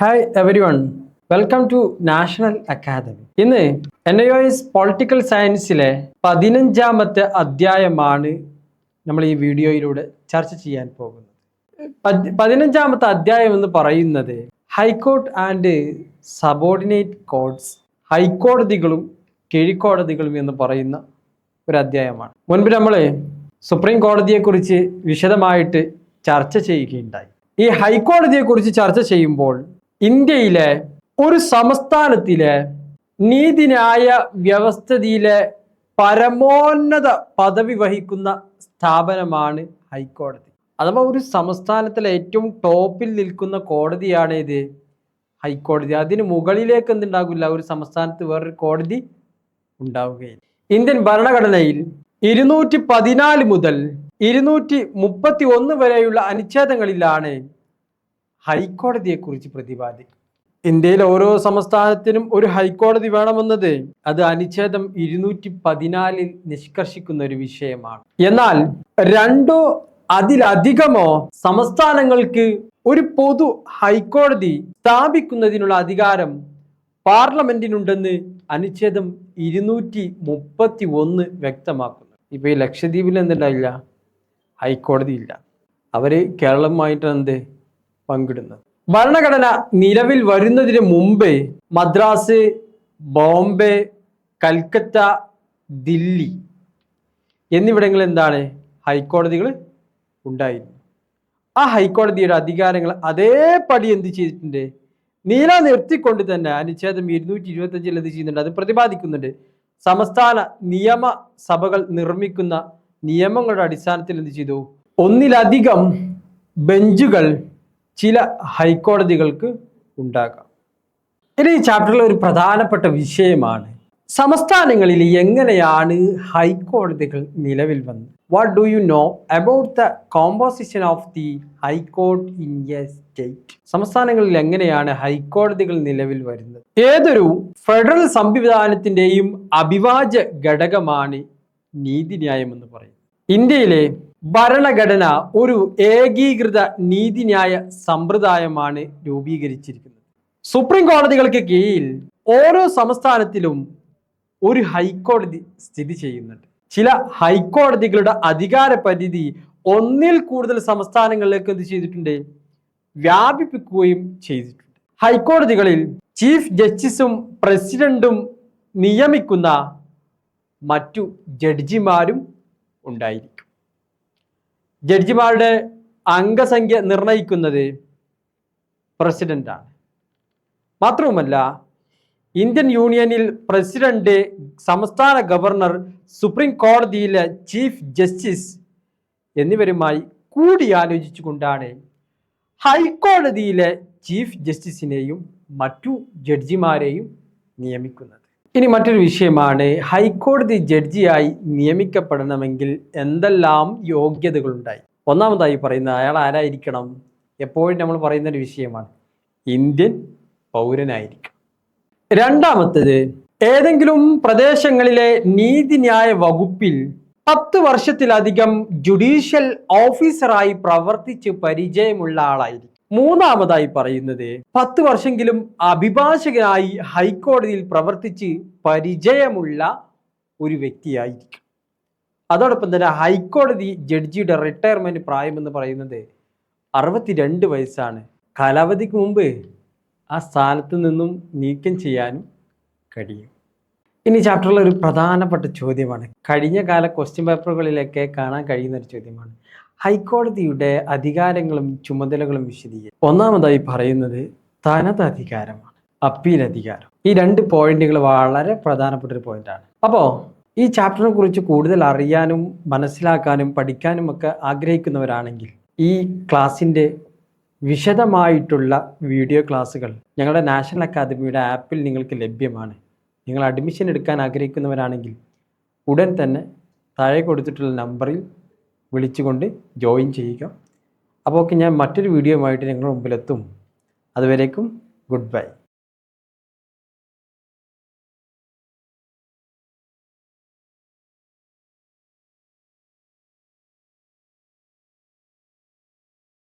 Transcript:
Hi everyone, welcome to National Academy. ഇന്ന് NIOS political സയൻസിലെ 15ാമത്തെ അധ്യായമാണ് നമ്മൾ ഈ വീഡിയോയിലൂടെ ചർച്ച ചെയ്യാൻ പോകുന്നത്. 15ാമത്തെ അധ്യായം എന്ന് പറയുന്നത് ഹൈക്കോർട്ട് ആൻഡ് സബോർഡിനേറ്റ് കോർട്സ്, ഹൈക്കോടതികളും കീഴ്ക്കോടതികളും എന്ന് പറയുന്ന ഒരു അധ്യായമാണ്. മുൻപ് നമ്മൾ സുപ്രീം കോടതിയെക്കുറിച്ച് വിശദമായിട്ട് ചർച്ച ചെയ്യുകയുണ്ടായി. ഈ ഹൈക്കോടതിയെക്കുറിച്ച് ചർച്ച ചെയ്യുമ്പോൾ ഇന്ത്യയിലെ ഒരു സംസ്ഥാനത്തിലെ നീതിന്യായ വ്യവസ്ഥയിലെ പരമോന്നത പദവി വഹിക്കുന്ന സ്ഥാപനമാണ് ഹൈക്കോടതി. അഥവാ ഒരു സംസ്ഥാനത്തിലെ ഏറ്റവും ടോപ്പിൽ നിൽക്കുന്ന കോടതിയാണ് ഇത് ഹൈക്കോടതി. അതിന് മുകളിലേക്ക് എന്തുണ്ടാകില്ല, ഒരു സംസ്ഥാനത്ത് വേറൊരു കോടതി ഉണ്ടാവുകയില്ല. ഇന്ത്യൻ ഭരണഘടനയിൽ 214 മുതൽ 231 വരെയുള്ള അനുച്ഛേദങ്ങളിലാണ് ഹൈക്കോടതിയെക്കുറിച്ച് പ്രതിപാദിക്കും. ഇന്ത്യയിൽ ഓരോ സംസ്ഥാനത്തിനും ഒരു ഹൈക്കോടതി വേണമെന്നത് അത് അനുച്ഛേദം 214 നിഷ്കർഷിക്കുന്ന ഒരു വിഷയമാണ്. എന്നാൽ രണ്ടോ അതിലധികമോ സംസ്ഥാനങ്ങൾക്ക് ഒരു പൊതു ഹൈക്കോടതി സ്ഥാപിക്കുന്നതിനുള്ള അധികാരം പാർലമെന്റിനുണ്ടെന്ന് അനുച്ഛേദം 231 വ്യക്തമാക്കുന്നു. ഇപ്പൊ ഈ ലക്ഷദ്വീപിൽ എന്തുണ്ടായില്ല, ഹൈക്കോടതി ഇല്ല. അവര് കേരളവുമായിട്ട് പങ്കിടുന്നത്. ഭരണഘടന നിലവിൽ വരുന്നതിന് മുമ്പ് മദ്രാസ്, ബോംബെ, കൽക്കത്ത, ദില്ലി എന്നിവിടങ്ങളിൽ ഹൈക്കോടതികൾ ഉണ്ടായിരുന്നു. ആ ഹൈക്കോടതിയുടെ അധികാരങ്ങൾ അതേപടി എന്ത് ചെയ്തിട്ടുണ്ട്, നിലനിർത്തിക്കൊണ്ട് തന്നെ അനുച്ഛേദം 225 എന്ത് ചെയ്യുന്നുണ്ട്, അത് പ്രതിപാദിക്കുന്നുണ്ട്. സംസ്ഥാന നിയമസഭകൾ നിർമ്മിക്കുന്ന നിയമങ്ങളുടെ അടിസ്ഥാനത്തിൽ എന്ത് ചെയ്തു, ഒന്നിലധികം ബെഞ്ചുകൾ ചില ഹൈക്കോടതികൾക്ക് ഉണ്ടാകാം. ഇനി ഈ ചാപ്റ്ററിലെ ഒരു പ്രധാനപ്പെട്ട വിഷയമാണ് സംസ്ഥാനങ്ങളിൽ എങ്ങനെയാണ് ഹൈക്കോടതികൾ നിലവിൽ വന്നത്. What do you know about the composition of the high court in A state? സംസ്ഥാനങ്ങളിൽ എങ്ങനെയാണ് ഹൈക്കോടതികൾ നിലവിൽ വരുന്നത്? ഏതൊരു ഫെഡറൽ സംവിധാനത്തിന്റെയും അവിഭാജ്യ ഘടകമാണ് നീതിന്യായം എന്ന് പറയുന്നത്. ഇന്ത്യയിലെ ഭരണഘടന ഒരു ഏകീകൃത നീതിന്യായ സമ്പ്രദായമാണ് രൂപീകരിച്ചിരിക്കുന്നത്. സുപ്രീം കോടതികൾക്ക് കീഴിൽ ഓരോ സംസ്ഥാനത്തിലും ഒരു ഹൈക്കോടതി സ്ഥിതി ചെയ്യുന്നുണ്ട്. ചില ഹൈക്കോടതികളുടെ അധികാര പരിധി ഒന്നിൽ കൂടുതൽ സംസ്ഥാനങ്ങളിലേക്ക് എന്ത് ചെയ്തിട്ടുണ്ട്, വ്യാപിപ്പിക്കുകയും ചെയ്തിട്ടുണ്ട്. ഹൈക്കോടതികളിൽ ചീഫ് ജസ്റ്റിസും പ്രസിഡന്റും നിയമിക്കുന്ന മറ്റു ജഡ്ജിമാരും ഉണ്ടായിരിക്കും. ജഡ്ജിമാരുടെ അംഗസംഖ്യ നിർണയിക്കുന്നത് പ്രസിഡന്റാണ്. മാത്രവുമല്ല, ഇന്ത്യൻ യൂണിയനിൽ പ്രസിഡന്റ്, സംസ്ഥാന ഗവർണർ, സുപ്രീം കോടതിയിലെ ചീഫ് ജസ്റ്റിസ് എന്നിവരുമായി കൂടിയാലോചിച്ചുകൊണ്ടാണ് ഹൈക്കോടതിയിലെ ചീഫ് ജസ്റ്റിസിനെയും മറ്റു ജഡ്ജിമാരെയും നിയമിക്കുന്നത്. ഇനി മറ്റൊരു വിഷയമാണ്, ഹൈക്കോടതി ജഡ്ജിയായി നിയമിക്കപ്പെടണമെങ്കിൽ എന്തെല്ലാം യോഗ്യതകളുണ്ടായി. ഒന്നാമതായി പറയുന്നത് അയാൾ ആരായിരിക്കണം? എപ്പോഴും നമ്മൾ പറയുന്ന ഒരു വിഷയമാണ്, ഇന്ത്യൻ പൗരനായിരിക്കണം. രണ്ടാമത്തേത്, ഏതെങ്കിലും പ്രദേശങ്ങളിലെ നീതിന്യായ വകുപ്പിൽ 10 വർഷത്തിലധികം ജുഡീഷ്യൽ ഓഫീസറായി പ്രവർത്തിച്ച് പരിചയമുള്ള ആളായിരിക്കും. മൂന്നാമതായി പറയുന്നത് 10 വർഷമെങ്കിലും അഭിഭാഷകനായി ഹൈക്കോടതിയിൽ പ്രവർത്തിച്ച് പരിചയമുള്ള ഒരു വ്യക്തിയായിരിക്കും. അതോടൊപ്പം തന്നെ ഹൈക്കോടതി ജഡ്ജിയുടെ റിട്ടയർമെന്റ് പ്രായം എന്ന് പറയുന്നത് 62 വയസ്സാണ്. കാലാവധിക്ക് മുമ്പ് ആ സ്ഥാനത്ത് നിന്നും നീക്കം ചെയ്യാനും കഴിയും. ഇനി ചാപ്റ്ററിൽ ഒരു പ്രധാനപ്പെട്ട ചോദ്യമാണ്, കഴിഞ്ഞ കാല ക്വസ്റ്റ്യൻ പേപ്പറുകളിലൊക്കെ കാണാൻ കഴിയുന്ന ഒരു ചോദ്യമാണ്, ഹൈക്കോടതിയുടെ അധികാരങ്ങളും ചുമതലകളും വിശദീകരിക്കും. ഒന്നാമതായി പറയുന്നത് തനത് അധികാരമാണ്, അപ്പീൽ അധികാരം. ഈ 2 പോയിന്റുകൾ വളരെ പ്രധാനപ്പെട്ട ഒരു പോയിന്റാണ്. അപ്പോൾ ഈ ചാപ്റ്ററിനെ കുറിച്ച് കൂടുതൽ അറിയാനും മനസ്സിലാക്കാനും പഠിക്കാനും ഒക്കെ ആഗ്രഹിക്കുന്നവരാണെങ്കിൽ ഈ ക്ലാസ്സിൻ്റെ വിശദമായിട്ടുള്ള വീഡിയോ ക്ലാസ്സുകൾ ഞങ്ങളുടെ നാഷണൽ അക്കാദമിയുടെ ആപ്പിൽ നിങ്ങൾക്ക് ലഭ്യമാണ്. നിങ്ങൾ അഡ്മിഷൻ എടുക്കാൻ ആഗ്രഹിക്കുന്നവരാണെങ്കിൽ ഉടൻ തന്നെ താഴെ കൊടുത്തിട്ടുള്ള നമ്പറിൽ വിളിച്ചുകൊണ്ട് ജോയിൻ ചെയ്യുക. അപ്പോൾ ഞാൻ മറ്റൊരു വീഡിയോയുമായിട്ട് നിങ്ങളുടെ മുമ്പിലെത്തും. അതുവരേക്കും ഗുഡ് ബൈ.